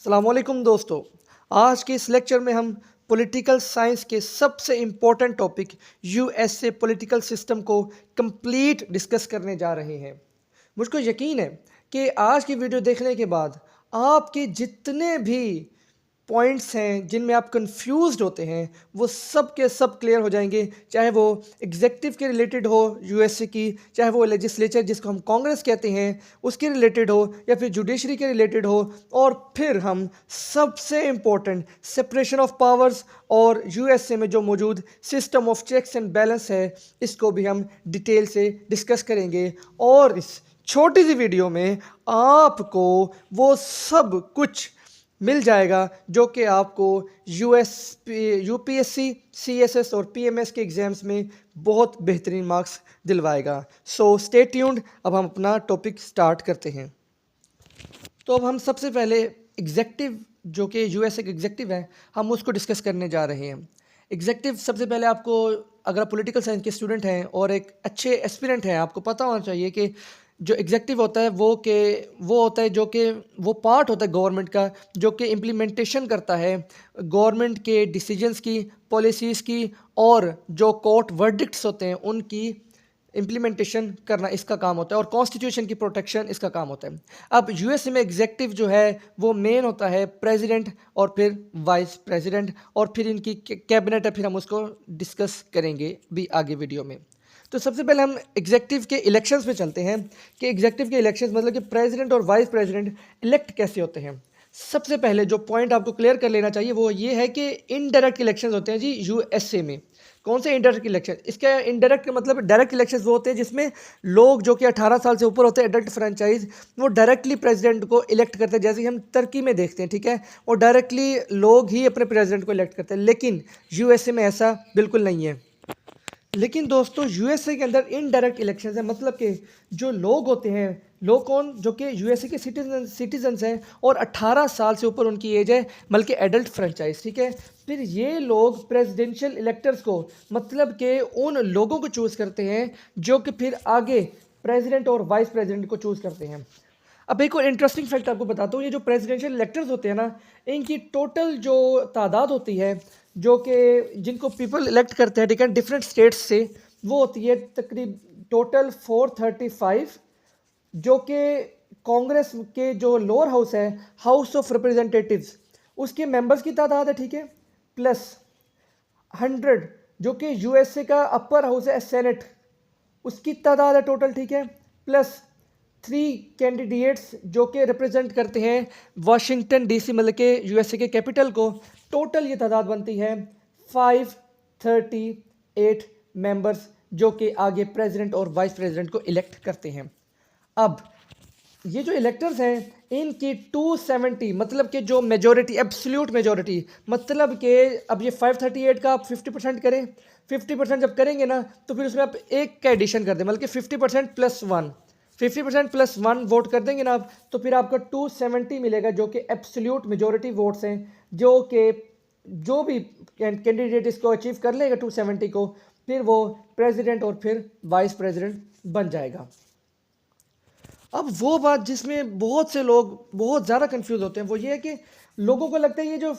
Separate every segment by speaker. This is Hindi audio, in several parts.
Speaker 1: अस्सलामुअलैकुम दोस्तों। आज के इस लेक्चर में हम पॉलिटिकल साइंस के सबसे important topic USA political system को कंप्लीट डिस्कस करने जा रहे हैं। मुझको यकीन है कि आज की वीडियो देखने के बाद आपके जितने भी पॉइंट्स हैं जिनमें आप कंफ्यूज्ड होते हैं वो सब के सब क्लियर हो जाएंगे, चाहे वो एग्जेक्टिव के रिलेटेड हो यूएसए की, चाहे वो लेजिस्लेचर जिसको हम कांग्रेस कहते हैं उसके रिलेटेड हो, या फिर जुडिशरी के रिलेटेड हो। और फिर हम सबसे इम्पोर्टेंट सेपरेशन ऑफ पावर्स और यूएसए में जो मौजूद system of checks and balance है इसको भी हम डिटेल से डिस्कस करेंगे। और इस छोटी सी वीडियो में आपको वो सब कुछ मिल जाएगा जो कि आपको यूपीएससी, सीएसएस और पीएमएस के एग्ज़ाम्स में बहुत बेहतरीन मार्क्स दिलवाएगा। So stay tuned. अब हम अपना टॉपिक स्टार्ट करते हैं। तो अब हम सबसे पहले एग्जेक्टिव जो कि यूएसए का एग्जेक्टिव है हम उसको डिस्कस करने जा रहे हैं। एग्जेक्टिव सबसे पहले आपको, अगर आप पॉलिटिकल साइंस के स्टूडेंट हैं और एक अच्छे एस्पिरेंट हैं, आपको पता होना चाहिए कि जो एग्जेक्टिव होता है वो होता है जो कि वो पार्ट होता है गवर्नमेंट का जो कि इम्प्लीमेंटेशन करता है गवर्नमेंट के डिसीजंस की, पॉलिसीज़ की, और जो कोर्ट वर्डिक्ट्स होते हैं उनकी इम्प्लीमेंटेशन करना इसका काम होता है, और कॉन्स्टिट्यूशन की प्रोटेक्शन इसका काम होता है। अब यूएसए में एग्जेक्टिव जो है वो मेन होता है प्रेसिडेंट और फिर वाइस प्रेसिडेंट, और फिर इनकी कैबिनेट है, फिर हम उसको डिस्कस करेंगे भी आगे वीडियो में। तो सबसे पहले हम एग्जेक्टिव के इलेक्शंस पे चलते हैं कि एग्जेक्टिव के इलेक्शंस मतलब कि प्रेसिडेंट और वाइस प्रेसिडेंट इलेक्ट कैसे होते हैं। सबसे पहले जो पॉइंट आपको क्लियर कर लेना चाहिए वो ये है कि इनडायरेक्ट इलेक्शंस होते हैं जी यूएसए में। कौन से इनडायरेक्ट इलेक्शन? इसका इनडायरेक्ट मतलब डायरेक्ट इलेक्शंस वो होते हैं जिसमें लोग जो कि 18 साल से ऊपर होते हैं, एडल्ट फ्रेंचाइज, वो डायरेक्टली प्रेसिडेंट को इलेक्ट करते हैं, जैसे कि हम तुर्की में देखते हैं, ठीक है। और डायरेक्टली लोग ही अपने प्रेसिडेंट को इलेक्ट करते हैं, लेकिन यूएसए में ऐसा बिल्कुल नहीं है। लेकिन दोस्तों यूएसए के अंदर इनडायरेक्ट इलेक्शंस है, मतलब कि जो लोग होते हैं, लोग कौन, जो कि यूएसए के सिटीजन्स हैं और 18 साल से ऊपर उनकी एज है, बल्कि एडल्ट फ्रेंचाइज, ठीक है। फिर ये लोग प्रेसिडेंशियल इलेक्टर्स को, मतलब कि उन लोगों को चूज़ करते हैं जो कि फिर आगे प्रेसिडेंट और वाइस प्रेसिडेंट को चूज़ करते हैं। अब एक और इंटरेस्टिंग फैक्ट आपको बताता हूँ, ये जो प्रेसिडेंशियल इलेक्टर्स होते हैं ना, इनकी टोटल जो तादाद होती है जो कि जिनको पीपल इलेक्ट करते हैं, ठीक है, डिफरेंट स्टेट्स से, वो होती है तकरीब टोटल 435, जो कि कांग्रेस के जो लोअर हाउस है, हाउस ऑफ रिप्रेजेंटेटिव्स, उसके मेंबर्स की तादाद है, ठीक है, प्लस 100 जो कि यूएसए का अपर हाउस है, सेनेट, उसकी तादाद है टोटल, ठीक है, प्लस 3 कैंडिडेट्स जो कि रिप्रेजेंट करते हैं वाशिंगटन डीसी, मतलब के यूएसए के कैपिटल को। टोटल ये तादाद बनती है 538 मेंबर्स जो कि आगे प्रेसिडेंट और वाइस प्रेसिडेंट को इलेक्ट करते हैं। अब ये जो इलेक्टर्स हैं इनकी 270, मतलब कि जो मेजॉरिटी, एब्सोल्यूट मेजॉरिटी, मतलब कि अब ये 538 का आप 50% करें, 50% जब करेंगे ना तो फिर उसमें आप एक का एडिशन कर दें, मतलब कि 50% प्लस 1, 50% प्लस 1 वोट कर देंगे ना आप, तो फिर आपको 270 मिलेगा जो कि एब्सोल्यूट मेजॉरिटी वोट्स हैं, जो कि जो भी कैंडिडेट इसको अचीव कर लेगा 270 को, फिर वो प्रेसिडेंट और फिर वाइस प्रेसिडेंट बन जाएगा। अब वो बात जिसमें बहुत से लोग बहुत ज़्यादा कंफ्यूज होते हैं वो ये है कि लोगों को लगता है ये जो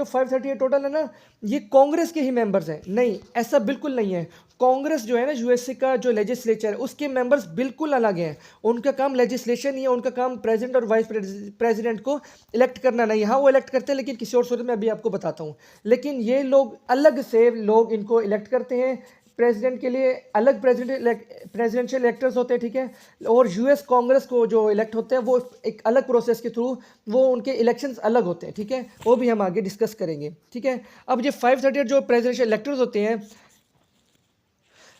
Speaker 1: 538 टोटल है ना, ये कांग्रेस के ही मेंबर्स हैं। नहीं, ऐसा बिल्कुल नहीं है। कांग्रेस जो है ना, यूएसए का जो लेजिस्लेचर है उसके मेंबर्स बिल्कुल अलग हैं। उनका काम लेजिस्लेशन ही है, उनका काम प्रेसिडेंट और वाइस प्रेसिडेंट को इलेक्ट करना नहीं। हाँ, वो इलेक्ट करते हैं लेकिन किसी और सूरत में, अभी आपको बताता हूँ। लेकिन ये लोग अलग से लोग इनको इलेक्ट करते हैं। प्रेसिडेंट के लिए अलग प्रेसिडेंशियल इलेक्टर्स होते हैं, ठीक है, और यूएस कांग्रेस को जो इलेक्ट होते हैं वो एक अलग प्रोसेस के थ्रू, वो उनके इलेक्शंस अलग होते हैं, ठीक है, वो भी हम आगे डिस्कस करेंगे, ठीक है। अब ये 538 जो प्रेसिडेंशियल इलेक्टर्स होते हैं,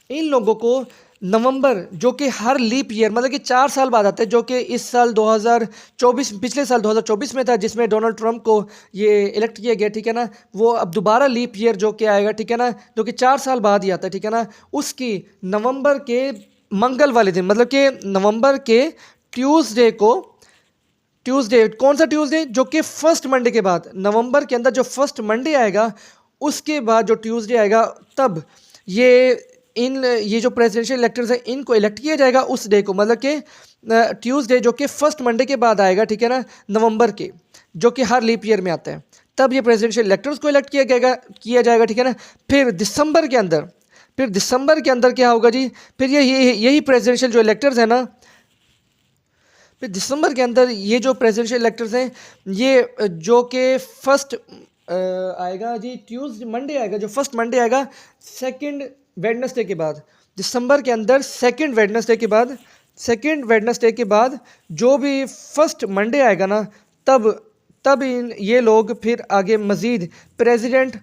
Speaker 1: इन लोगों को नवंबर, जो कि हर लीप ईयर, मतलब कि 4 साल बाद आता है, जो कि इस साल 2024, पिछले साल 2024 में था जिसमें डोनाल्ड ट्रंप को ये इलेक्ट किया गया, ठीक है ना, वो अब दोबारा लीप ईयर जो कि आएगा, ठीक है ना, जो कि 4 साल बाद ही आता है, ठीक है ना, उसकी नवंबर के मंगल वाले दिन, मतलब कि नवंबर के ट्यूसडे को, ट्यूसडे कौन सा ट्यूसडे, जो कि फर्स्ट मंडे के बाद, नवंबर के अंदर जो फर्स्ट मंडे आएगा उसके बाद जो ट्यूसडे आएगा, तब ये जो प्रेसिडेंशियल इलेक्टर्स हैं इनको इलेक्ट किया जाएगा उस डे को, मतलब कि ट्यूसडे जो कि फर्स्ट मंडे के बाद आएगा, ठीक है ना, नवंबर के। जो कि हर लीप ईयर में आता है, तब ये प्रेसिडेंशियल इलेक्टर्स को इलेक्ट किया जाएगा, ठीक है ना। फिर दिसंबर के अंदर क्या होगा जी, फिर यही प्रेसिडेंशियल जो इलेक्टर्स है ना, फिर दिसंबर के अंदर ये जो प्रेसिडेंशियल इलेक्टर्स हैं, ये जो कि फर्स्ट आएगा जी, मंडे आएगा, जो फर्स्ट मंडे आएगा सेकंड वेडनेसडे के बाद, दिसंबर के अंदर सेकंड वेडनेसडे के बाद जो भी फर्स्ट मंडे आएगा ना, तब ये लोग फिर आगे मज़ीद प्रेसिडेंट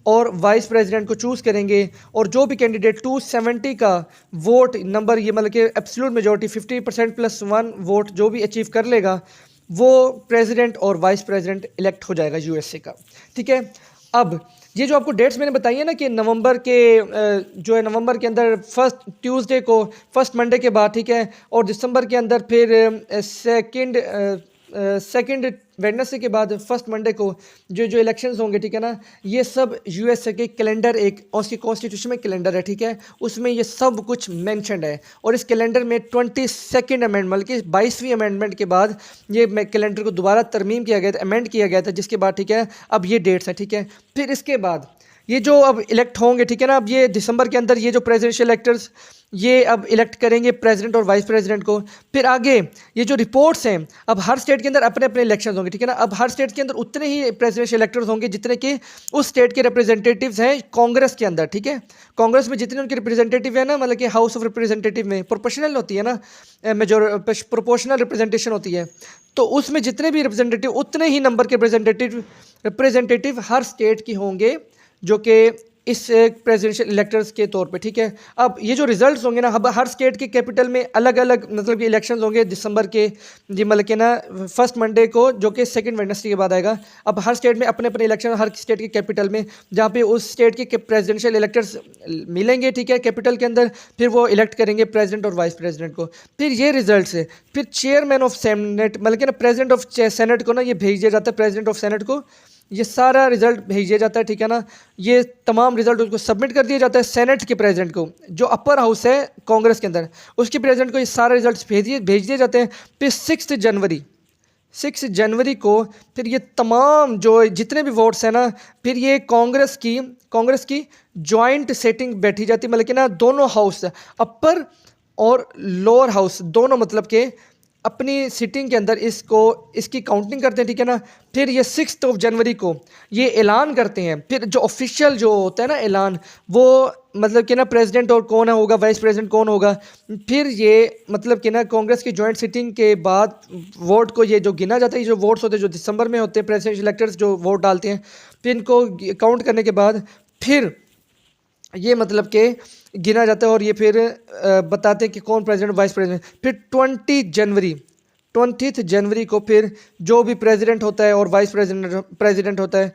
Speaker 1: और वाइस प्रेसिडेंट को चूज़ करेंगे, और जो भी कैंडिडेट 270 का वोट नंबर, ये मतलब कि एब्सोल्यूट मेजॉरिटी 50% + 1 वोट जो भी अचीव कर लेगा, वो प्रेसिडेंट और वाइस प्रेसिडेंट इलेक्ट हो जाएगा यूएसए का, ठीक है। अब ये जो आपको डेट्स मैंने बताई है ना कि नवंबर के अंदर फर्स्ट ट्यूसडे को, फर्स्ट मंडे के बाद, ठीक है, और दिसंबर के अंदर फिर सेकंड वेडनेसडे के बाद फर्स्ट मंडे को जो इलेक्शंस होंगे, ठीक है ना, ये सब यूएसए के कैलेंडर, एक उसकी कॉन्स्टिट्यूशन में कैलेंडर है, ठीक है, उसमें ये सब कुछ मेंशन्ड है, और इस कैलेंडर में 22nd अमेंडमेंट, बल्कि 22वीं अमेंडमेंट के बाद ये कैलेंडर को दोबारा तरमीम किया गया था, अमेंड किया गया था, जिसके बाद, ठीक है, अब ये डेट्स हैं, ठीक है। फिर इसके बाद ये जो अब इलेक्ट होंगे, ठीक है ना, अब ये दिसंबर के अंदर ये जो प्रेसिडेंशियल इलेक्टर्स ये अब इलेक्ट करेंगे प्रेसिडेंट और वाइस प्रेसिडेंट को। फिर आगे ये जो रिपोर्ट्स हैं, अब हर स्टेट के अंदर अपने अपने इलेक्शंस होंगे, ठीक है ना, अब हर स्टेट के अंदर उतने ही प्रेसिडेंशियल इलेक्टर्स होंगे जितने कि उस स्टेट के रिप्रेजेंटेटिव्स हैं कांग्रेस के अंदर, ठीक है। कांग्रेस में जितने उनके रिप्रेजेंटेटिव है ना, मतलब कि हाउस ऑफ रिप्रेजेंटेटिव में प्रोपोर्शनल होती है ना, प्रोपोर्शनल रिप्रेजेंटेशन होती है, तो उसमें जितने भी रिप्रेजेंटेटिव, उतने ही नंबर के रिप्रेजेंटेटिव हर स्टेट की होंगे, जो कि इस प्रेसिडेंशियल इलेक्टर्स के तौर पे, ठीक है। अब ये जो रिजल्ट्स होंगे ना, अब हर स्टेट के कैपिटल में अलग अलग मतलब कि इलेक्शंस होंगे दिसंबर के, जी मतलब कि ना फर्स्ट मंडे को, जो कि सेकंड वेडनेसडे के बाद आएगा। अब हर स्टेट में अपने अपने इलेक्शन, हर स्टेट के कैपिटल में, जहाँ पे उस स्टेट के प्रेसिडेंशियल इलेक्टर्स मिलेंगे, ठीक है, कैपिटल के अंदर, फिर वो इलेक्ट करेंगे प्रेसिडेंट और वाइस प्रेसिडेंट को। फिर ये रिजल्ट से फिर चेयरमैन ऑफ सेनेट, मतलब कि ना प्रेसिडेंट ऑफ सेनेट को ना ये भेज दिया जाता है, प्रेसिडेंट ऑफ सेनेट को ये सारा रिजल्ट भेज दिया जाता है, ठीक है ना। ये तमाम रिजल्ट उसको सबमिट कर दिया जाता है सेनेट के प्रेसिडेंट को, जो अपर हाउस है कांग्रेस के अंदर, उसके प्रेसिडेंट को ये सारे रिजल्ट भेज दिए जाते हैं। फिर 6 जनवरी को फिर ये तमाम जो जितने भी वोट्स हैं ना, फिर ये कांग्रेस की जॉइंट सेटिंग बैठी जाती है, मतलब कि ना दोनों हाउस, अपर और लोअर हाउस दोनों, मतलब के अपनी सिटिंग के अंदर इसकी काउंटिंग करते हैं, ठीक है ना। फिर ये 6 जनवरी को ये ऐलान करते हैं, फिर जो ऑफिशियल जो होता है ना ऐलान, वो मतलब कि ना प्रेसिडेंट और कौन होगा, वाइस प्रेसिडेंट कौन होगा, फिर ये मतलब कि ना कांग्रेस की जॉइंट सिटिंग के बाद वोट को ये जो गिना जाता है, ये जो वोट्स होते हैं जो दिसंबर में होते हैं, प्रेसिडेंशियल इलेक्टर्स जो वोट डालते हैं, फिर इनको काउंट करने के बाद फिर ये मतलब कि गिना जाता है, और ये फिर बताते हैं कि कौन प्रेसिडेंट वाइस प्रेसिडेंट। फिर 20 जनवरी को फिर जो भी प्रेसिडेंट होता है और वाइस प्रेसिडेंट होता है,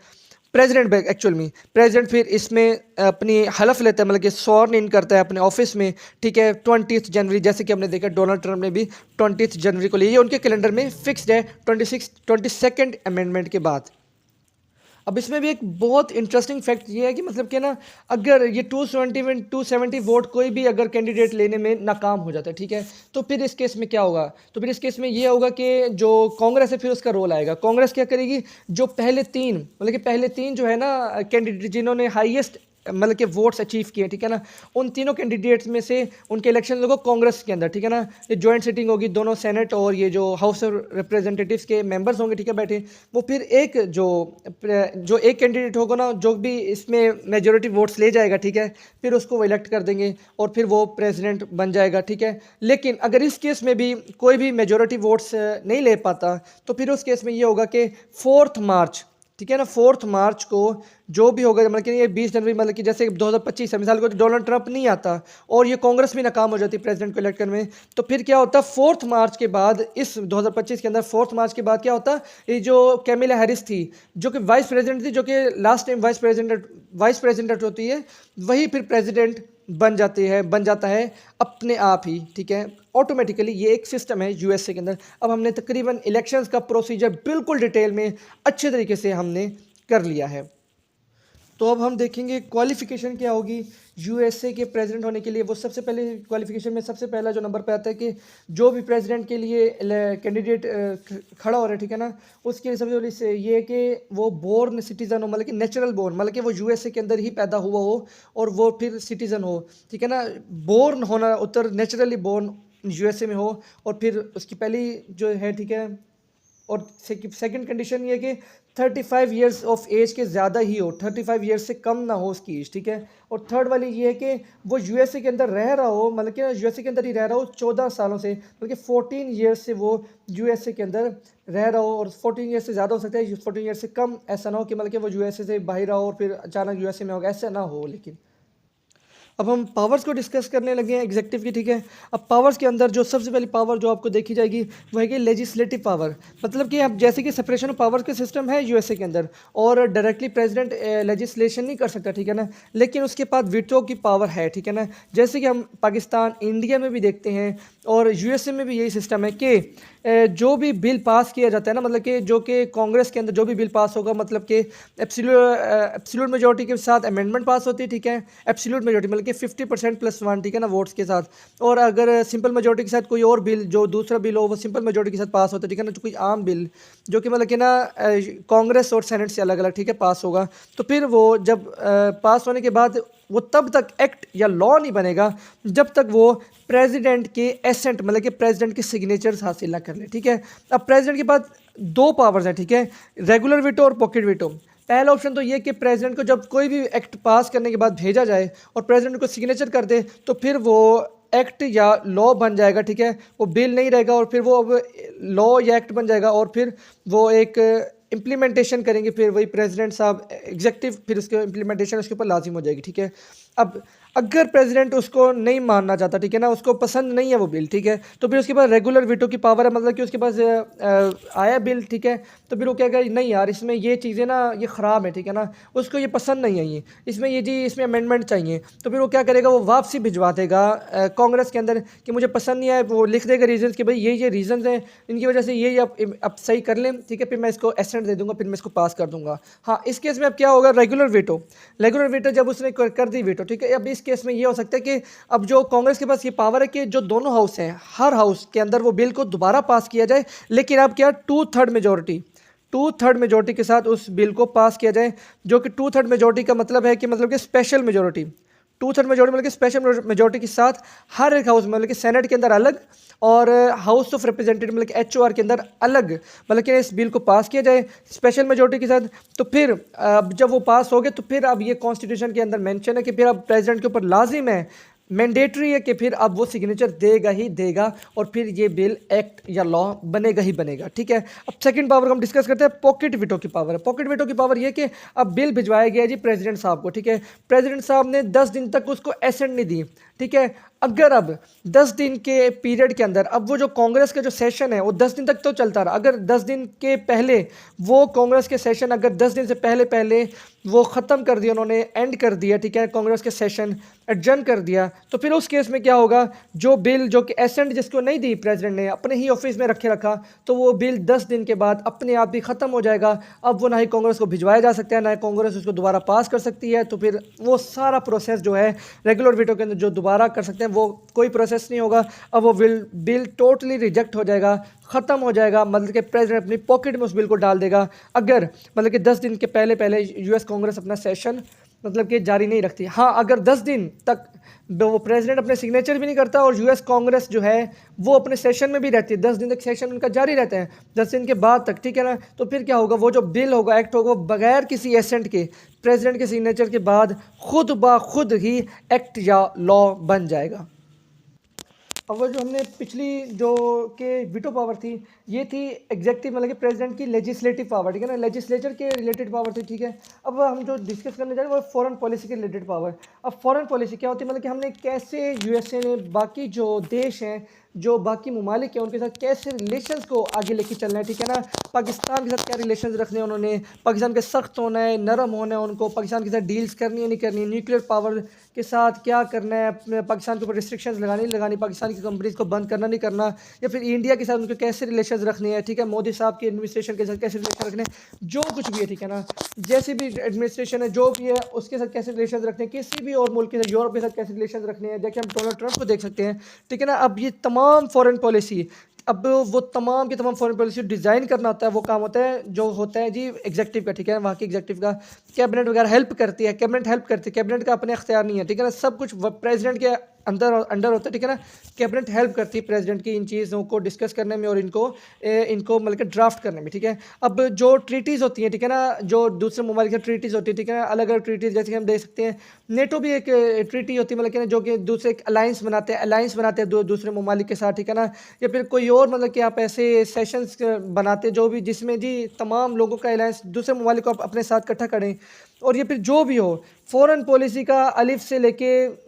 Speaker 1: प्रेसिडेंट फिर इसमें अपनी हलफ लेता है, मतलब कि स्वॉर्न इन करता है अपने ऑफिस में, ठीक है, 20 जनवरी, जैसे कि हमने देखा डोनाल्ड ट्रंप ने भी 20 जनवरी को लिया, ये उनके कैलेंडर में फिक्स्ड है 22nd अमेंडमेंट के बाद। अब इसमें भी एक बहुत इंटरेस्टिंग फैक्ट ये है कि मतलब कि ना अगर ये 270 वोट कोई भी अगर कैंडिडेट लेने में नाकाम हो जाता है, ठीक है, तो फिर इस केस में क्या होगा, तो फिर इस केस में ये होगा कि जो कांग्रेस है फिर उसका रोल आएगा। कांग्रेस क्या करेगी, जो पहले तीन जो है ना कैंडिडेट जिन्होंने हाईएस्ट मतलब कि वोट्स अचीव किए, ठीक है ना, उन तीनों कैंडिडेट्स में से उनके इलेक्शन होगा कांग्रेस के अंदर, ठीक है ना। ये जॉइंट सिटिंग होगी, दोनों सेनेट और ये जो हाउस ऑफ रिप्रेजेंटेटिव्स के मेंबर्स होंगे, ठीक है, बैठे, वो फिर एक जो एक कैंडिडेट होगा ना, जो भी इसमें मेजोरिटी वोट्स ले जाएगा, ठीक है, फिर उसको वो इलेक्ट कर देंगे और फिर वो प्रेसिडेंट बन जाएगा, ठीक है। लेकिन अगर इस केस में भी कोई भी मेजोरिटी वोट्स नहीं ले पाता, तो फिर उस केस में ये होगा कि 4 मार्च, ठीक है ना, 4 मार्च को जो भी होगा, मतलब कि ये 20 जनवरी, मतलब कि जैसे 2025 है मिसाल को, डोनाल्ड ट्रंप नहीं आता और ये कांग्रेस भी नाकाम हो जाती प्रेसिडेंट को इलेक्ट करने में, तो फिर क्या होता, 4 मार्च के बाद, इस 2025 के अंदर 4 मार्च के बाद क्या होता, ये जो कैमिला हैरिस थी, जो कि वाइस प्रेसिडेंट थी, जो कि लास्ट टाइम वाइस प्रेसिडेंट होती है, वही फिर प्रेसिडेंट बन जाता है अपने आप ही, ठीक है, ऑटोमेटिकली। ये एक सिस्टम है यूएसए के अंदर। अब हमने तकरीबन इलेक्शंस का प्रोसीजर बिल्कुल डिटेल में अच्छे तरीके से हमने कर लिया है। तो अब हम देखेंगे क्वालिफ़िकेशन क्या होगी यूएसए के प्रेसिडेंट होने के लिए। वो सबसे पहले क्वालिफ़िकेशन में सबसे पहला जो नंबर पे आता है कि जो भी प्रेसिडेंट के लिए कैंडिडेट खड़ा हो रहा है, ठीक है ना, उसके लिए सबसे पहले से ये है कि वो बोर्न सिटीज़न हो, मतलब कि नेचुरल बोर्न, मतलब कि वो यूएसए के अंदर ही पैदा हुआ हो और वो फिर सिटीज़न हो, ठीक है ना। बोर्न होना उतर नेचुरली बोर्न यूएसए में हो, और फिर उसकी पहली जो है, ठीक है। और सेकंड कंडीशन ये है कि 35 ईयर्स ऑफ एज के ज़्यादा ही हो, 35 ईयर्स से कम ना हो उसकी एज, ठीक है। और थर्ड वाली ये है कि वो यूएसए के अंदर रह रहा हो, मतलब कि यूएसए के अंदर ही रह रहा हो 14 सालों से, बल्कि 14 ईयर्स से वो यूएसए के अंदर रह रहा हो। और 14 ईयर्स से ज़्यादा हो सकता है, 14 ईयर्स से कम ऐसा ना हो कि मतलब कि वो यूएसए से बाहर रहा हो और फिर अचानक यूएसए में होगा, ऐसा ना हो। लेकिन अब हम पावर्स को डिस्कस करने लगे हैं एग्जेक्टिव की, ठीक है। अब पावर्स के अंदर जो सबसे पहली पावर जो आपको देखी जाएगी वो है कि लेजिस्लेटिव पावर, मतलब कि अब जैसे कि सेपरेशन ऑफ पावर्स के सिस्टम है यूएसए के अंदर, और डायरेक्टली प्रेसिडेंट लेजिस्लेशन नहीं कर सकता, ठीक है ना, लेकिन उसके पास वीटो की पावर है, ठीक है ना। जैसे कि हम पाकिस्तान, इंडिया में भी देखते हैं और यूएसए में भी यही सिस्टम है कि जो भी बिल पास किया जाता है ना, मतलब कि जो कि कांग्रेस के अंदर जो भी बिल पास होगा, मतलब कि एब्सोल्यूट मेजोरिटी के साथ अमेंडमेंट पास होती है, ठीक है। एब्सोल्यूट मेजोरिटी मतलब कि 50% + 1, ठीक है ना, वोट्स के साथ। और अगर सिंपल मेजोरिटी के साथ कोई और बिल, जो दूसरा बिल हो, वो सिंपल मेजोरिटी के साथ पास होता है, ठीक है ना। जो कोई आम बिल जो कि मतलब कि ना कांग्रेस और सेनेट से अलग अलग, ठीक है, पास होगा, तो फिर वो जब पास होने के बाद वो तब तक एक्ट या लॉ नहीं बनेगा जब तक वो प्रेसिडेंट के एसेंट, मतलब कि प्रेसिडेंट के सिग्नेचर्स हासिल ना कर ले, ठीक है। अब प्रेसिडेंट के पास दो पावर्स हैं, ठीक है, रेगुलर वीटो और पॉकेट वीटो। पहला ऑप्शन तो ये कि प्रेसिडेंट को जब कोई भी एक्ट पास करने के बाद भेजा जाए और प्रेसिडेंट को सिग्नेचर कर दे, तो फिर वो एक्ट या लॉ बन जाएगा, ठीक है, वो बिल नहीं रहेगा, और फिर वो अब लॉ या एक्ट बन जाएगा, और फिर वो एक इम्प्लीमेंटेशन करेंगे, फिर वही प्रेसिडेंट साहब एग्जेक्टिव, फिर उसके इम्प्लीमेंटेशन उसके ऊपर लाजिम हो जाएगी, ठीक है। अब अगर प्रेसिडेंट उसको नहीं मानना चाहता, ठीक है ना, उसको पसंद नहीं है वो बिल, ठीक है, तो फिर उसके पास रेगुलर वीटो की पावर है, मतलब कि उसके पास आया बिल, ठीक है, तो फिर वो कहेगा नहीं यार, इसमें ये चीज़ें ना ये ख़राब है, ठीक है ना, उसको ये पसंद नहीं है, ये इसमें ये जी इसमें अमेंडमेंट चाहिए, तो फिर वो क्या करेगा, वो वापसी भिजवा देगा कांग्रेस के अंदर कि मुझे पसंद नहीं है, वो लिख देगा रीजन कि भाई ये रीजन हैं, इनकी वजह से ये अब सही कर लें, ठीक है, फिर मैं इसको एसेंट दे दूंगा, फिर मैं इसको पास कर दूंगा। हाँ, इस केस में अब क्या होगा, रेगुलर वीटो जब उसने कर दी वीटो, ठीक है, अब इस केस में ये हो सकता है कि अब जो कांग्रेस के पास ये पावर है कि जो दोनों हाउस हैं, हर हाउस के अंदर वो बिल को दोबारा पास किया जाए, लेकिन अब क्या 2/3 मेजोरिटी के साथ उस बिल को पास किया जाए, जो कि 2/3 मेजोरिटी का मतलब है कि मतलब कि स्पेशल मेजोरिटी, 2/3 मेजोरिटी मतलब कि स्पेशल मेजोरिटी के साथ हर एक हाउस, मतलब कि सेनेट के अंदर अलग और हाउस ऑफ रिप्रेजेंटेटिव मतलब कि एचओआर के अंदर अलग, मतलब कि इस बिल को पास किया जाए स्पेशल मेजोरिटी के साथ। तो फिर अब जब वो पास हो गए, तो फिर अब ये कॉन्स्टिट्यूशन के अंदर मेंशन है कि फिर अब प्रेसिडेंट के ऊपर लाजिम है, मैंडेटरी है कि फिर अब वो सिग्नेचर देगा ही देगा, और फिर ये बिल एक्ट या लॉ बनेगा ही बनेगा, ठीक है। अब सेकंड पावर हम डिस्कस करते हैं, पॉकेट वीटो की पावर। पॉकेट वीटो की पावर ये कि अब बिल भिजवाया गया जी प्रेसिडेंट साहब को, ठीक है, प्रेसिडेंट साहब ने 10 दिन तक उसको एसेंट नहीं दी, ठीक है। अगर अब 10 दिन के पीरियड के अंदर अब वो जो कांग्रेस का जो सेशन है वो 10 दिन तक तो चलता रहा, अगर 10 दिन के पहले वो कांग्रेस के सेशन अगर 10 दिन से पहले पहले वो ख़त्म कर दिया, उन्होंने एंड कर दिया, ठीक है, कांग्रेस के सेशन एडजर्न कर दिया, तो फिर उस केस में क्या होगा, जो बिल जो कि एसेंट जिसको नहीं दी प्रेसिडेंट ने अपने ही ऑफिस में रखा, तो वो बिल 10 दिन के बाद अपने आप ही ख़त्म हो जाएगा। अब वो ना ही कांग्रेस को भिजवाया जा सकता है, ना ही कांग्रेस उसको दोबारा पास कर सकती है, तो फिर वो सारा प्रोसेस जो है रेगुलर वीटो के अंदर जो दोबारा कर सकते हैं वो कोई प्रोसेस नहीं होगा। अब वो बिल टोटली रिजेक्ट हो जाएगा, ख़त्म हो जाएगा, मतलब कि प्रेसिडेंट अपनी पॉकेट में उस बिल को डाल देगा, अगर मतलब कि 10 दिन के पहले पहले यूएस कांग्रेस अपना सेशन मतलब कि जारी नहीं रखती। हाँ, अगर 10 दिन तक वो प्रेसिडेंट अपने सिग्नेचर भी नहीं करता और यूएस कांग्रेस जो है वो अपने सेशन में भी रहती है, 10 दिन तक सेशन उनका जारी रहता है, 10 दिन के बाद तक, ठीक है ना, तो फिर क्या होगा, वो जो बिल होगा, एक्ट होगा, बगैर किसी एसेंट के प्रेसिडेंट के सिग्नेचर के बाद खुद ब खुद ही एक्ट या लॉ बन जाएगा। अब वो जो हमने पिछली जो के वीटो पावर थी, ये थी एग्जेक्टिव मतलब कि प्रेसिडेंट की लेजिस्लेटिव पावर, ठीक है ना, लेजिस्लेचर के रिलेटेड पावर थी, ठीक है। अब हम जो डिस्कस करने जा रहे हैं वो फॉरेन पॉलिसी के रिलेटेड पावर। अब फॉरेन पॉलिसी क्या होती है, मतलब कि हमने कैसे यूएसए ने बाकी जो देश हैं, जो बाकी ममालिक हैं, उनके साथ कैसे रिलेशंस को आगे लेके चलना है, ठीक है ना, पाकिस्तान के साथ क्या रिलेशंस रखने हैं उन्होंने, पाकिस्तान के सख्त होना है, नरम होना है उनको, पाकिस्तान के साथ डील्स करनी है नहीं करनी है, न्यूक्लियर पावर के साथ क्या करना है, अपने पाकिस्तान के ऊपर रिस्ट्रिक्शंस लगानी नहीं लगानी, पाकिस्तान की कंपनीज़ को बंद करना नहीं करना, या फिर इंडिया के साथ उनके कैसे रिलेशंस रखने हैं, ठीक है, मोदी साहब की एडमिनिस्ट्रेशन के साथ कैसे रिलेशन रखने हैं, जो कुछ भी है, ठीक है ना, जैसे भी एडमिनिस्ट्रेशन है जो भी है उसके साथ कैसे रिलेशन रखने हैं, किसी भी और मुल्क के साथ, यूरोप के साथ कैसे रिलेशन रखने हैं। देखिए हम डोनाल्ड ट्रंप को देख सकते हैं, ठीक है ना। अब ये तमाम फॉरेन पॉलिसी, अब वो तमाम की तमाम फॉरेन पॉलिसी डिज़ाइन करना होता है, वो काम होता है जो होता है जी एग्जीक्यूटिव का, ठीक है, वहाँ की एग्जीक्यूटिव का। कैबिनेट वगैरह हेल्प करती है, कैबिनेट हेल्प करती है, कैबिनेट का अपने अख्तियार नहीं है, ठीक है ना, सब कुछ प्रेसिडेंट के अंडर होता है, ठीक है ना। कैबिनेट हेल्प करती है प्रेसिडेंट की इन चीज़ों को डिस्कस करने में और इनको मतलब कि ड्राफ्ट करने में, ठीक है। अब जो ट्रीटीज़ होती हैं, ठीक है ना, जो दूसरे ममालिक से ट्रीटीज़ होती है, ठीक है ना, अलग अलग ट्रीटीज़, जैसे कि हम देख सकते हैं नेटो भी एक ट्रीटी होती है, मतलब कि ना, जो कि दूसरे अलायंस बनाते हैं दूसरे ममालिक के साथ, ठीक है ना, या फिर कोई और मतलब कि आप ऐसे सेशंस बनाते जो भी जिसमें जी तमाम लोगों का अलायंस दूसरे ममालिक को आप अपने साथ इकट्ठा करें, और ये फिर जो भी हो फ़ॉरेन पॉलिसी का अलिफ से लेके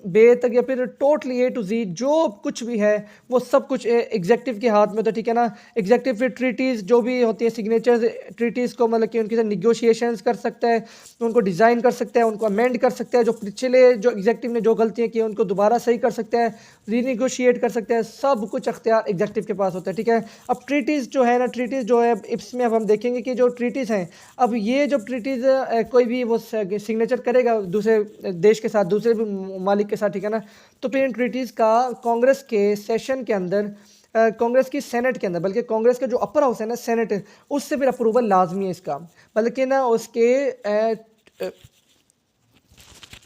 Speaker 1: बे तक, या फिर टोटली ए टू जी जो कुछ भी है वो सब कुछ एग्जेक्टिव के हाथ में होता है, ठीक है ना। एग्जेक्टिव फिर ट्रीटीज़ जो भी होती है, सिग्नेचर्स ट्रीटीज़ को मतलब कि उनके साथ निगोशिएशंस कर सकता है, उनको डिज़ाइन कर सकता है, उनको अमेंड कर सकता है, जो पिछले जो एग्जेक्टिव ने जो गलतियाँ की उनको दोबारा सही कर सकता है, रीनिगोशिएट कर सकता है, सब कुछ अख्तियार एग्जेक्टिव के पास होता है, ठीक है। अब ट्रीटीज़ जो है ना, ट्रीटीज़ जो है इसमें अब हम देखेंगे कि जो ट्रीटीज़ हैं, अब ये जो ट्रीटीज़ कोई भी वो सिग्नेचर करेगा दूसरे देश के साथ, दूसरे भी मालिक के साथ, ठीक है ना, तो फिर इन ट्रीटीज़ का कांग्रेस के सेशन के अंदर, कांग्रेस की सेनेट के अंदर, बल्कि कांग्रेस का जो अपर हाउस है ना सेनेट, उससे फिर अप्रूवल लाजमी है इसका, बल्कि ना उसके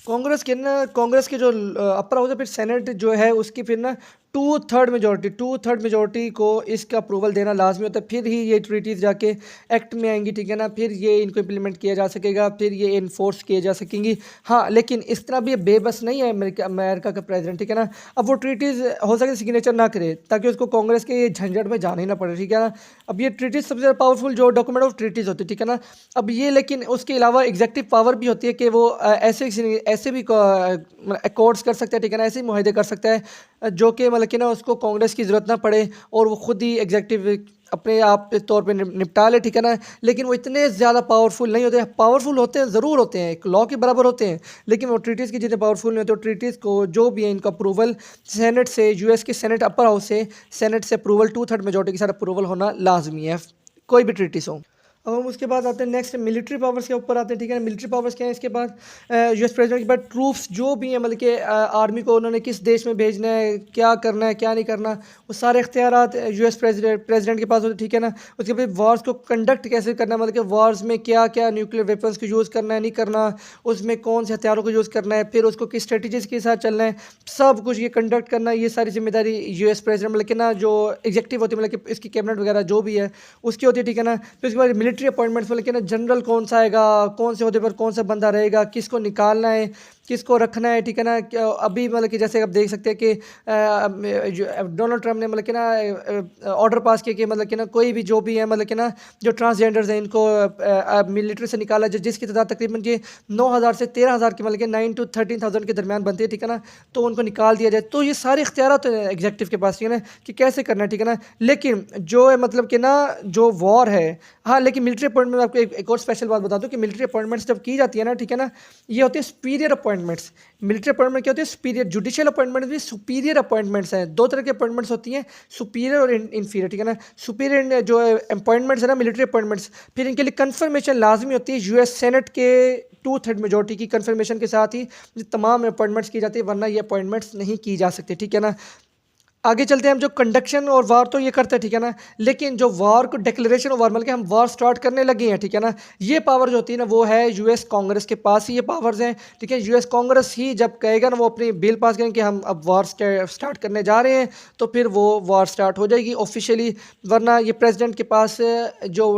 Speaker 1: कांग्रेस के जो अपर हाउस है, फिर सेनेट जो है उसकी फिर ना टू थर्ड मेजोरिटी को इसका अप्रूवल देना लाजमी होता है, फिर ही ये ट्रीटीज़ जाके एक्ट में आएंगी, ठीक है ना, फिर ये इनको इम्प्लीमेंट किया जा सकेगा, फिर ये इन्फोर्स किए जा सकेंगी। हाँ, लेकिन इस तरह भी ये बेबस नहीं है अमेरिका का प्रेसिडेंट, ठीक है ना। अब वो ट्रीटीज़ हो सके सिग्नेचर ना करे ताकि उसको कांग्रेस के झंझट में जाना ही ना पड़े, ठीक है ना। अब ये ट्रीटीज़ सबसे ज़्यादा पावरफुल जो डॉक्यूमेंट ऑफ ट्रीटीज़ होती है, ठीक है ना। अब ये लेकिन उसके अलावा एग्जेक्टिव पावर भी होती है कि वो ऐसे भी अकॉर्ड्स कर सकता है, ठीक है ना, ऐसे ही मुआहदे कर सकता है जो कि मतलब कि ना उसको कांग्रेस की ज़रूरत ना पड़े और वो खुद ही एग्जेक्टिव अपने आप के तौर पे निपटा ले, ठीक है ना। लेकिन वो इतने ज़्यादा पावरफुल नहीं होते, पावरफुल होते हैं, ज़रूर होते हैं, एक लॉ के बराबर होते हैं, लेकिन वो ट्रीटीज़ की जितने पावरफुल नहीं होते। ट्रीटीज़ को जो भी है इनका अप्रूवल सेनेट से, यूएस के सेनेट अपर हाउस से, सेनेट से अप्रूवल 2/3 मेजोरिटी के साथ अप्रूवल होना लाजमी है, कोई भी ट्रीटीज़ हो। अब हम उसके बाद आते हैं नेक्स्ट मिलिट्री पावर्स के ऊपर आते हैं, ठीक है ना। मिलिट्री पावर्स क्या है, इसके बाद यूएस प्रेसिडेंट के बाद ट्रूप्स जो भी हैं, मतलब कि आर्मी को उन्होंने किस देश में भेजना है, क्या करना है क्या नहीं करना, वो सारे इख्तियारात यूएस प्रेसिडेंट के पास होते हैं, ठीक है ना। उसके बाद वार्स को कंडक्ट कैसे करना है, मतलब कि वार्स में क्या क्या न्यूक्लियर वेपन्स को यूज़ करना है नहीं करना, उसमें कौन से हथियारों को यूज़ करना है, फिर उसको किस स्ट्रेटजीज़ के साथ चलना है, सब कुछ ये कंडक्ट करना, ये सारी जिम्मेदारी यूएस प्रेसिडेंट मतलब कि ना जो एग्जेक्टिव होती है, मतलब कि इसकी कैबिनेट वगैरह जो भी है उसकी होती है, ठीक है ना। फिर उसके बाद मिलिट्री अपॉइंटमेंट्स मतलब कि ना जनरल कौन सा आएगा, कौन से ओहदे पर कौन सा बंदा रहेगा, किसको निकालना है किसको रखना है, ठीक है ना। अभी मतलब कि जैसे आप देख सकते हैं कि डोनाल्ड ट्रंप ने मतलब कि ना ऑर्डर पास किया कि मतलब कि ना कोई भी जो भी है मतलब कि ना जो ट्रांसजेंडर्स हैं इनको मिलिट्री से निकाला जाए, जिसकी तादाद तकरीबन ये 9,000 से 13,000 की मतलब कि 9 to 13,000 के दरमियान बनती है, ठीक है ना। तो उनको निकाल दिया जाए, तो ये सारे इख्तियार तो एग्जेक्टिव के पास, ठीक है ना, कि कैसे करना है, ठीक है ना। लेकिन जो है मतलब कि ना जो वॉर है, हाँ, लेकिन मिलिट्री अपॉइंटमेंट आपको एक और स्पेशल बात बता दूं कि मिलिट्री अपॉइंटमेंट्स जब की जाती है ना, ठीक है ना, ये होती है सुपीरियर अपॉइंटमेंट्स। मिलिट्री अपॉइंटमेंट क्या होती है, सुपीरियर। जुडिशियल अपॉइंटमेंट भी सुपीरियर अपॉइंटमेंट्स हैं, दो तरह की अपॉइंटमेंट्स होती हैं, सुपीरियर और इन्फीरियर, ठीक है ना। सुपीरियर जो अपॉइंटमेंट्स है ना मिलिट्री अपॉइंटमेंट्स, फिर इनके लिए कन्फर्मेशन लाजमी होती है यूएस सेनेट के 2/3 मेजोरिटी की कन्फर्मेशन के साथ ही तमाम अपॉइंटमेंट्स की जाती है, वरना ये अपॉइंटमेंट्स नहीं की जा सकती, ठीक है ना। आगे चलते हैं हम, जो कंडक्शन और वार तो ये करते हैं, ठीक है ना, लेकिन जो वार को डिक्लेरेशन ऑफ वार मतलब कि हम वार स्टार्ट करने लगे हैं, ठीक है ना, ये पावर जो होती है ना वो है यूएस कांग्रेस के पास ही ये पावर्स हैं, ठीक है। यूएस कांग्रेस ही जब कहेगा ना वो अपनी बिल पास करेंगे कि हम अब वार स्टार्ट करने जा रहे हैं, तो फिर वो वार स्टार्ट हो जाएगी ऑफिशियली, वरना ये प्रेसिडेंट के पास जो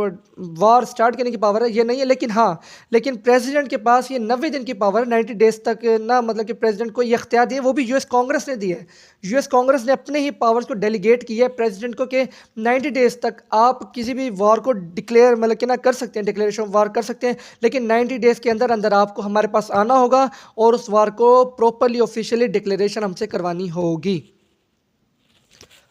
Speaker 1: वार स्टार्ट करने की पावर है ये नहीं है। लेकिन हाँ, लेकिन प्रेसिडेंट के पास ये 90 दिन की पावर है, 90 डेज तक ना, मतलब कि प्रेसिडेंट को ये अख्तियार दिए, वो भी यूएस कांग्रेस ने दी है। यूएस कांग्रेस ने अपने ही पावर्स को डेलीगेट किया है प्रेसिडेंट को कि 90 डेज तक आप किसी भी वार को डिक्लेयर मतलब कि ना कर सकते हैं, डिक्लेरेशन ऑफ वार कर सकते हैं, लेकिन 90 डेज के अंदर अंदर आपको हमारे पास आना होगा और उस वार को प्रॉपरली ऑफिशियली डिक्लेरेशन हमसे करवानी होगी।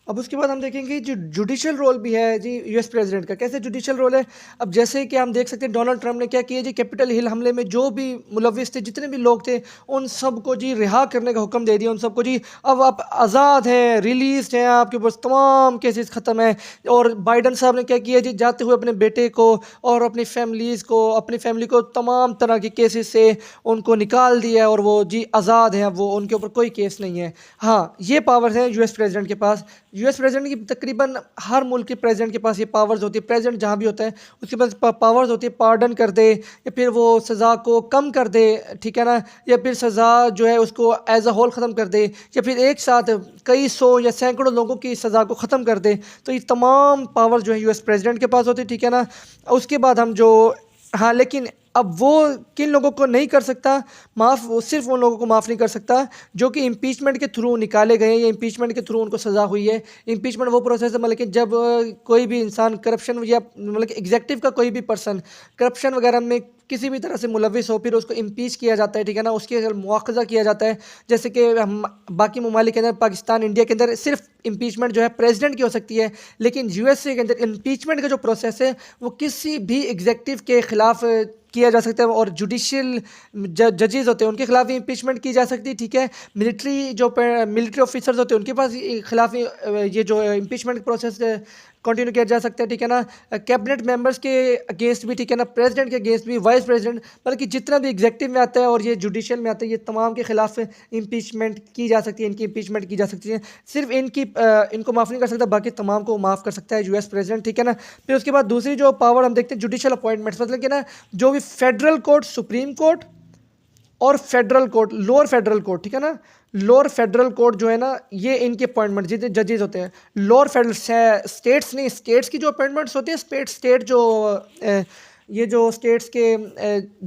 Speaker 1: अब उसके बाद हम देखेंगे जो जुडिशियल रोल भी है जी यूएस प्रेसिडेंट का, कैसे जुडिशियल रोल है। अब जैसे कि हम देख सकते हैं डोनाल्ड ट्रंप ने क्या किया जी, कैपिटल हिल हमले में जो भी मुलविस थे, जितने भी लोग थे, उन सबको जी रिहा करने का हुक्म दे दिया, उन सबको जी अब आप आज़ाद हैं, रिलीज हैं, आपके ऊपर तमाम केसेस ख़त्म हैं। और बाइडन साहब ने क्या किया जी, जाते हुए अपने बेटे को और अपनी अपनी फैमिली को तमाम तरह के केसेस से उनको निकाल दिया और वो जी आज़ाद हैं, अब वो उनके ऊपर कोई केस नहीं है। हाँ, ये पावर्स हैं यूएस प्रेसिडेंट के पास। यूएस प्रेसिडेंट की तकरीबन हर मुल्क के प्रेसिडेंट के पास ये पावर्स होती है। प्रेसिडेंट जहाँ भी होता है उसके पास पावर्स होती है, पार्डन कर दे या फिर वो सज़ा को कम कर दे, ठीक है ना, या फिर सज़ा जो है उसको एज अ होल ख़त्म कर दे, या फिर एक साथ कई सौ या सैकड़ों लोगों की सज़ा को ख़त्म कर दे। तो ये तमाम पावर्स जो है यूएस प्रेसिडेंट के पास होती है, ठीक है ना। उसके बाद हम जो, हाँ, लेकिन अब वो किन लोगों को नहीं कर सकता माफ़, वो सिर्फ उन लोगों को माफ़ नहीं कर सकता जो कि इम्पीचमेंट के थ्रू निकाले गए या इम्पीचमेंट के थ्रू उनको सज़ा हुई है। इम्पीचमेंट वो प्रोसेस है मतलब कि जब कोई भी इंसान करप्शन या मतलब कि एग्जेक्टिव का कोई भी पर्सन करप्शन वगैरह में किसी भी तरह से मुलविस हो, फिर उसको इम्पीच किया जाता है, ठीक है ना, उसके मुआखज़ा किया जाता है। जैसे कि हम बाकी ममालिक के अंदर, पाकिस्तान, इंडिया के अंदर सिर्फ इम्पीचमेंट जो है प्रेसिडेंट की हो सकती है, लेकिन यूएसए के अंदर इम्पीचमेंट का जो प्रोसेस है वो किसी भी एग्जेक्टिव के ख़िलाफ़ किया जा सकता है और जुडिशियल जजेस होते हैं उनके खिलाफ भी इम्पीचमेंट की जा सकती है, ठीक है। मिलिट्री ऑफिसर्स होते हैं उनके पास खिलाफ ये जो इम्पीचमेंट प्रोसेस कंटिन्यू किया जा सकता है, ठीक है ना। कैबिनेट मेंबर्स के अगेंस्ट भी, ठीक है ना, प्रेसिडेंट के अगेंस्ट भी, वाइस प्रेसिडेंट, बल्कि जितना भी एग्जेक्टिव में आता है और ये जुडिशियल में आता है, ये तमाम के खिलाफ इम्पीचमेंट की जा सकती है, इनकी इम्पीचमेंट की जा सकती है। सिर्फ इनको माफ़ नहीं कर सकता, बाकी तमाम को माफ़ कर सकता है यूएस प्रेसिडेंट, ठीक है ना। फिर उसके बाद दूसरी जो पावर हम देखते हैं जुडिशियल अपॉइंटमेंट्स, मतलब कि ना जो भी फेडरल कोर्ट, सुप्रीम कोर्ट और federal court, lower federal court, ठीक है ना, लोअर फेडरल कोर्ट जो है ना, ये इनके अपॉइंटमेंट जितने जजेस होते हैं, लोअर फेडरल, स्टेट्स नहीं, स्टेट्स की जो अपॉइंटमेंट्स होती है, स्टेट जो ये जो स्टेट्स के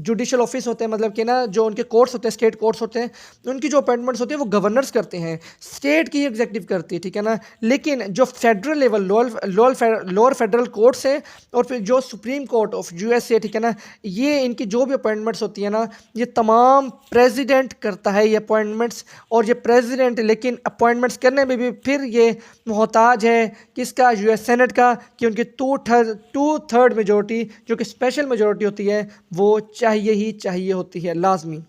Speaker 1: जुडिशियल ऑफिस होते हैं, मतलब कि ना जो उनके कोर्ट्स होते हैं, स्टेट कोर्ट्स होते हैं, उनकी जो अपॉइंटमेंट्स होती है वो गवर्नर्स करते हैं, स्टेट की एग्जेक्टिव करती है, ठीक है ना। लेकिन जो federal level lower federal courts हैं और फिर जो सुप्रीम कोर्ट ऑफ यूएसए, ठीक है ना, ये इनकी जो भी अपॉइंटमेंट्स होती है ना, ये तमाम प्रेसिडेंट करता है ये अपॉइंटमेंट्स। और ये प्रेसिडेंट लेकिन अपॉइंटमेंट्स करने में भी फिर ये मोहताज है किसका, यूएस सेनेट का, कि उनकी टू थर्ड मेजोरिटी जो कि स्पेशल मेजोरिटी होती है वो चाहिए ही चाहिए होती है, लाजमी।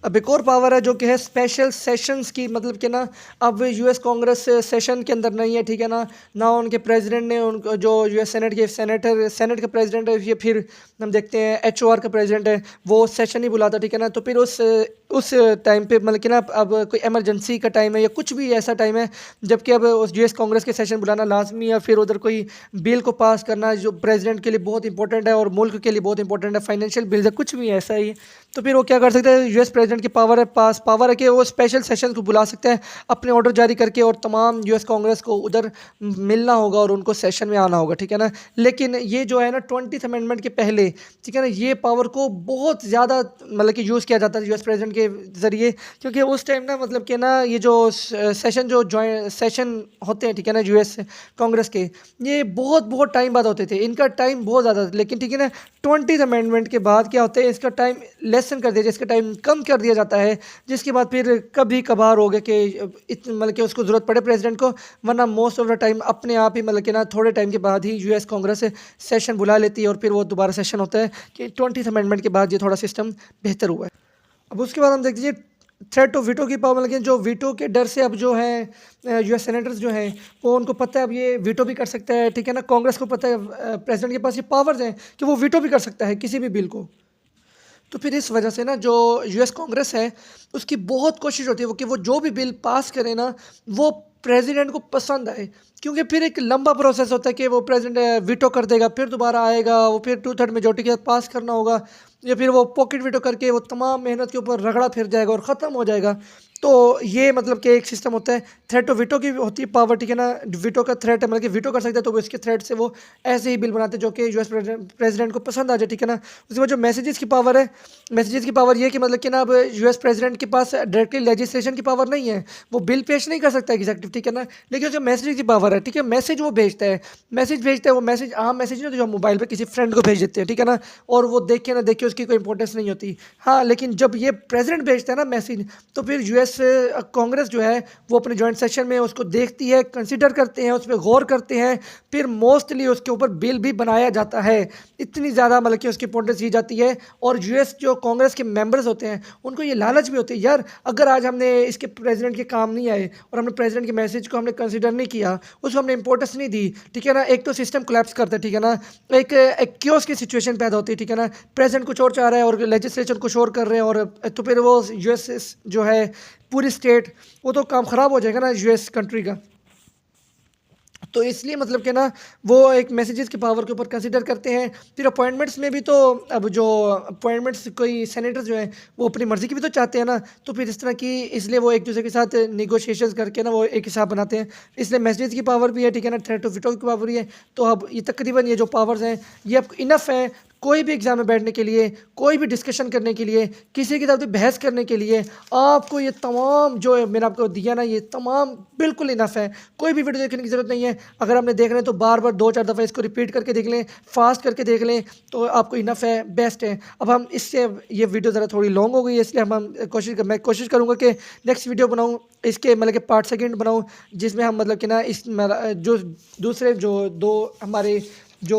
Speaker 1: अब एक और पावर है जो कि है स्पेशल सेशंस की, मतलब कि ना अब यूएस कांग्रेस सेशन के अंदर नहीं है, ठीक है ना उनके प्रेसिडेंट ने उनको जो यूएस सेनेट का प्रेसिडेंट है, ये फिर हम देखते हैं एचओआर का प्रेसिडेंट है, वो सेशन ही बुलाता, ठीक है ना। तो फिर उस टाइम पे मतलब कि ना अब कोई इमरजेंसी का टाइम है या कुछ भी ऐसा टाइम है जबकि अब उस यूएस कांग्रेस के सेशन बुलाना लाजमी है, फिर उधर कोई बिल को पास करना जो प्रेसिडेंट के लिए बहुत इंपॉर्टेंट है और मुल्क के लिए बहुत इंपॉर्टेंट है, फाइनेंशियल बिल्स है, कुछ भी ऐसा ही, तो फिर वो क्या कर सकते हैं, यूएस प्रेसिडेंट की पावर है कि वो स्पेशल सेशन को बुला सकते हैं अपने ऑर्डर जारी करके, और तमाम यूएस कांग्रेस को उधर मिलना होगा और उनको सेशन में आना होगा, ठीक है ना। लेकिन ये जो है ना 20th अमेंडमेंट के पहले, ठीक है ना, ये पावर को बहुत ज़्यादा मतलब कि यूज़ किया जाता है यूएस प्रेसिडेंट के ज़रिए, क्योंकि उस टाइम ना मतलब कि ना ये जो सेशन होते हैं, ठीक है ना, यूएस कांग्रेस के, ये बहुत टाइम बाद होते थे, इनका टाइम बहुत ज़्यादा, लेकिन ठीक है ना 20th अमेंडमेंट के बाद क्या होता है, इसका टाइम लेसन कर दिया, इसका टाइम कम कर दिया जाता है, जिसके बाद फिर कभी कभार हो गया कि मतलब कि उसको ज़रूरत पड़े प्रेसिडेंट को, वरना मोस्ट ऑफ द टाइम अपने आप ही मतलब कि ना थोड़े टाइम के बाद ही यूएस कांग्रेस सेशन बुला लेती है और फिर वो दोबारा सेशन होता है, कि 20th अमेंडमेंट के बाद ये थोड़ा सिस्टम बेहतर हुआ है। अब उसके बाद हम देख लीजिए थ्रेट ऑफ वीटो की पावर, लेकिन जो वीटो के डर से अब जो है यूएस सेनेटर्स जो हैं वो उनको पता है अब ये वीटो भी कर सकता है, ठीक है ना, कांग्रेस को पता है प्रेसिडेंट के पास ये पावर्स हैं कि वो वीटो भी कर सकता है किसी भी बिल को। तो फिर इस वजह से ना जो यूएस कांग्रेस है उसकी बहुत कोशिश होती है वो कि वो जो भी बिल पास करे ना वो प्रेसिडेंट को पसंद आए, क्योंकि फिर एक लंबा प्रोसेस होता है कि वो प्रेसिडेंट वीटो कर देगा, फिर दोबारा आएगा, वो फिर 2/3 मेजोरिटी के साथ पास करना होगा, या फिर वो पॉकेट वीटो करके वो तमाम मेहनत के ऊपर रगड़ा फिर जाएगा और ख़त्म हो जाएगा। तो ये मतलब कि एक सिस्टम होता है, थ्रेट ऑफ वीटो की होती है पावर, ठीक है ना, वीटो का थ्रेट है मतलब कि वीटो कर सकते हैं, तो वो इसके थ्रेट से वो ऐसे ही बिल बनाते हैं जो कि यूएस प्रेसिडेंट को पसंद आ जाए, ठीक है ना। उसके बाद जो मैसेजेस की पावर है, मैसेजेस की पावर ये कि मतलब कि ना अब यूएस प्रेसिडेंट के पास डायरेक्टली लेजिस्लेशन की पावर नहीं है, वो बिल पेश नहीं कर सकता एग्जीक्यूटिव ठीक है ना। लेकिन उसका मैसेज की पावर है, ठीक है, मैसेज वो भेजता है, वो मैसेज आम मैसेज नहीं, जो मोबाइल पे किसी फ्रेंड को भेज देते हैं, ठीक है ना, और वो देखे ना देखे उसकी कोई इंपॉर्टेंस नहीं होती। हाँ, लेकिन जब ये प्रेसिडेंट भेजता है ना मैसेज, तो फिर यूएस कांग्रेस जो है वो अपने जॉइंट सेशन में उसको देखती है, कंसिडर करते हैं, उस पर गौर करते हैं, फिर मोस्टली उसके ऊपर बिल भी बनाया जाता है। इतनी ज़्यादा मतलब कि उसकी इंपॉर्टेंस दी जाती है। और यूएस जो कांग्रेस के मेंबर्स होते हैं उनको ये लालच भी होती है, यार अगर आज हमने इसके प्रेसिडेंट के काम नहीं आए और हमने प्रेसिडेंट के मैसेज को हमने कंसिडर नहीं किया, उसको हमने इंपॉर्टेंस नहीं दी, ठीक है ना, एक तो सिस्टम कोलैप्स करता है, ठीक है ना, एक क्योस की सिचुएशन पैदा होती है, ठीक है ना, प्रेसिडेंट कुछ और चाह रहा है और लेजिस्लेचर कुछ और कर रहे हैं, और तो फिर वो यूएस जो है पूरी स्टेट, वो तो काम ख़राब हो जाएगा ना यूएस कंट्री का। तो इसलिए मतलब कि ना वो एक मैसेजेस की पावर के ऊपर कंसिडर करते हैं। फिर अपॉइंटमेंट्स में भी तो अब जो अपॉइंटमेंट्स कोई सेनेटर जो है वो अपनी मर्ज़ी की भी तो चाहते हैं ना, तो फिर इस तरह की इसलिए वो एक दूसरे के साथ नेगोशिएशंस करके ना वो एक हिसाब बनाते हैं। इसलिए मैसेजेस की पावर भी है, ठीक है ना, थ्रेट ऑफ वीटो की पावर भी है। तो अब ये तकरीबन ये जो पावर्स हैं ये अब इनफ है कोई भी एग्ज़ाम में बैठने के लिए, कोई भी डिस्कशन करने के लिए, किसी के साथ भी बहस करने के लिए। आपको ये तमाम जो मैंने आपको दिया ना, ये तमाम बिल्कुल इनफ है, कोई भी वीडियो देखने की ज़रूरत नहीं है। अगर आपने देखना है तो बार बार 2-4 दफ़ा इसको रिपीट करके देख लें, फास्ट करके देख लें, तो आपको इनफ है, बेस्ट है। अब हम इससे ये वीडियो ज़रा थोड़ी लॉन्ग हो गई है, इसलिए मैं कोशिश करूँगा कि नेक्स्ट वीडियो बनाऊँ इसके मतलब कि पार्ट सेकंड बनाऊँ, जिसमें हम मतलब कि ना इस जो दूसरे जो 2 हमारे जो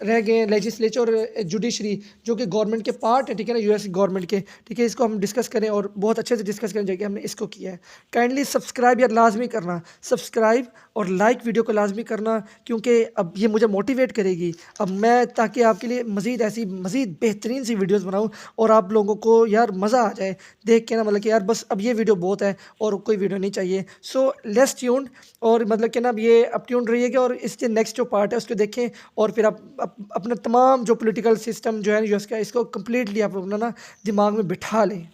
Speaker 1: रह गए लेजिस्लेचर और जुडिशरी जो कि गवर्नमेंट के पार्ट है, ठीक है ना, यूएस गवर्नमेंट के, ठीक है, इसको हम डिस्कस करें और बहुत अच्छे से डिस्कस करें, जैसे हमने इसको किया है। काइंडली सब्सक्राइब यार लाजमी करना, सब्सक्राइब और लाइक वीडियो को लाजमी करना, क्योंकि अब ये मुझे मोटिवेट करेगी अब मैं, ताकि आपके लिए मज़ीद ऐसी मज़ीद बेहतरीन सी वीडियोज़ बनाऊँ और आप लोगों को यार मज़ा आ जाए देख के ना, मतलब कि यार बस अब ये वीडियो बहुत है और कोई वीडियो नहीं चाहिए। सो लेट्स ट्यून्ड, और मतलब कि ना अब ये अब ट्यून्ड रहिएगा और इसके नेक्स्ट जो पार्ट है उसको देखें, और फिर आप अपना तमाम जो पॉलिटिकल सिस्टम जो है यूएस का, इसको कम्प्लीटली आप अपना ना दिमाग में बिठा लें।